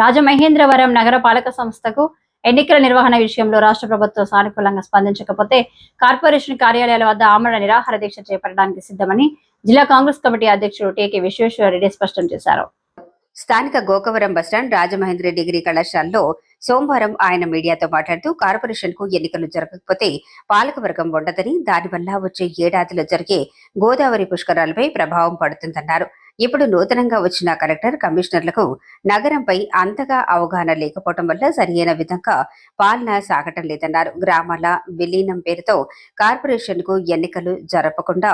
రాజమహేంద్రవరం నగరపాలక సంస్థకు ఎన్నికల నిర్వహణ విషయంలో రాష్ట్ర ప్రభుత్వం సానుకూలంగా స్పందించకపోతే కార్పొరేషన్ కార్యాలయాల వద్ద ఆమరణ నిరాహార దీక్ష చేపట్టడానికి సిద్ధమని జిల్లా కాంగ్రెస్ కమిటీ అధ్యక్షుడు టీకే విశ్వేశ్వరరెడ్డి స్పష్టం చేశారు. స్థానిక గోకవరం బస్టాండ్ రాజమహేంద్ర డిగ్రీ కళాశాలలో సోమవారం ఆయన మీడియాతో మాట్లాడుతూ కార్పొరేషన్ కు ఎన్నికలు జరగకపోతే పాలకవర్గం ఉండదని, దానివల్ల వచ్చే ఏడాదిలో జరిగే గోదావరి పుష్కరాలపై ప్రభావం పడుతుందన్నారు. ఇప్పుడు నూతనంగా వచ్చిన కలెక్టర్, కమిషనర్లకు నగరంపై అంతగా అవగాహన లేకపోవడం వల్ల సరియైన విధంగా పాలన సాగటం లేదన్నారు. గ్రామాల విలీనం పేరుతో కార్పొరేషన్ కు ఎన్నికలు జరపకుండా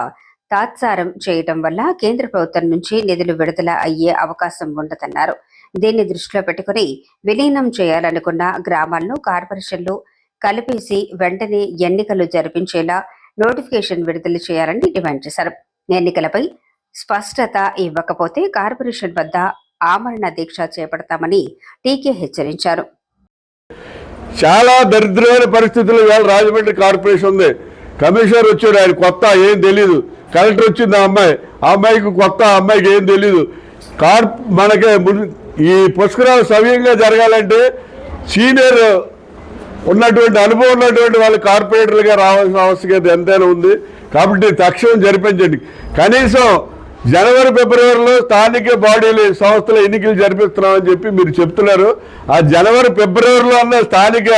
తాత్సారం చేయటం వల్ల కేంద్ర ప్రభుత్వం నుంచి నిధులు విడుదల అయ్యే అవకాశం ఉండదన్నారు. దీన్ని దృష్టిలో పెట్టుకుని విలీనం చేయాలనుకున్న గ్రామాలను కార్పొరేషన్లు కలిపేసి వెంటనే ఎన్నికలు జరిపించేలా నోటిఫికేషన్ విడుదల చేయాలని డిమాండ్ చేశారు. ఎన్నికలపై స్పష్టత ఇవ్వకపోతే కార్పొరేషన్ వద్ద ఆమరణ దీక్ష చేపడతామని టీకే హెచ్చరించారు. చాలా దరిద్రమైన పరిస్థితులు ఇవాళ రాజమండ్రి కార్పొరేషన్ ఉంది. కమిషనర్ వచ్చాడు, ఆయన కొత్త, ఏం తెలీదు. కలెక్టర్ వచ్చింది, ఆ అమ్మాయికి కొత్త, అమ్మాయికి ఏం తెలీదు. మనకి ఈ పుష్కరాలు సవ్యంగా జరగాలంటే సీనియర్ ఉన్నటువంటి అనుభవం ఉన్నటువంటి వాళ్ళు కార్పొరేటర్లుగా రావాల్సిన ఆవశ్యకత ఎంతైనా ఉంది. కాబట్టి తక్షణం జరిపించండి. కనీసం జనవరి, ఫిబ్రవరిలో స్థానిక బాడీలు సంస్థల ఎన్నికలు జరిపిస్తున్నామని చెప్పి మీరు చెప్తున్నారు. ఆ జనవరి, ఫిబ్రవరిలో అన్న స్థానిక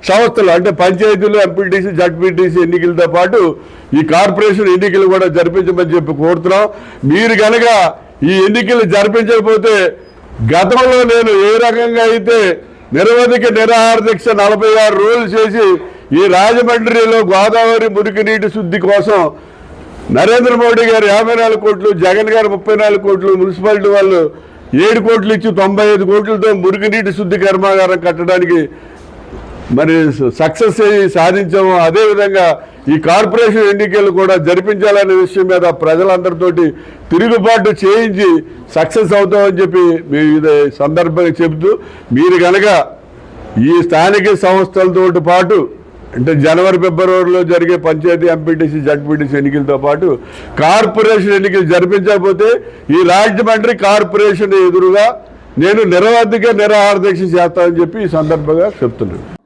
సంస్థలు అంటే పంచాయతీలు, ఎంపీటీసీ, జడ్పీటీసీ ఎన్నికలతో పాటు ఈ కార్పొరేషన్ ఎన్నికలు కూడా జరిపించమని చెప్పి కోరుతున్నాం. మీరు కనుక ఈ ఎన్నికలు జరిపించకపోతే గతంలో నేను ఏ రకంగా అయితే నిరవధిక నిరాహార దీక్ష 46 రోజులు చేసి ఈ రాజమండ్రిలో గోదావరి మురికి నీటి శుద్ధి కోసం నరేంద్ర మోడీ గారు 54 కోట్లు, జగన్ గారు 34 కోట్లు, మున్సిపాలిటీ వాళ్ళు 7 కోట్లు ఇచ్చి 95 కోట్లతో మురుగునీటి శుద్ధి కర్మాగారం కట్టడానికి మరి సక్సెస్ సాధించాము. అదేవిధంగా ఈ కార్పొరేషన్ ఎన్నికలు కూడా జరిపించాలనే విషయం మీద ప్రజలందరితోటి తిరుగుబాటు చేయించి సక్సెస్ అవుతామని చెప్పి మీ సందర్భంగా చెబుతూ, మీరు కనుక ఈ స్థానిక సంస్థలతో పాటు అంటే జనవరి, ఫిబ్రవరిలో జరిగే పంచాయతీ, ఎంపీటీసీ, జడ్పీటీసీ ఎన్నికలతో పాటు కార్పొరేషన్ ఎన్నికలు జరిపించకపోతే ఈ రాజమండ్రి కార్పొరేషన్ ఎదురుగా నేను నిరవధిక నిరాహార దీక్ష చేస్తానని చెప్పి ఈ సందర్భంగా చెప్తున్నాను.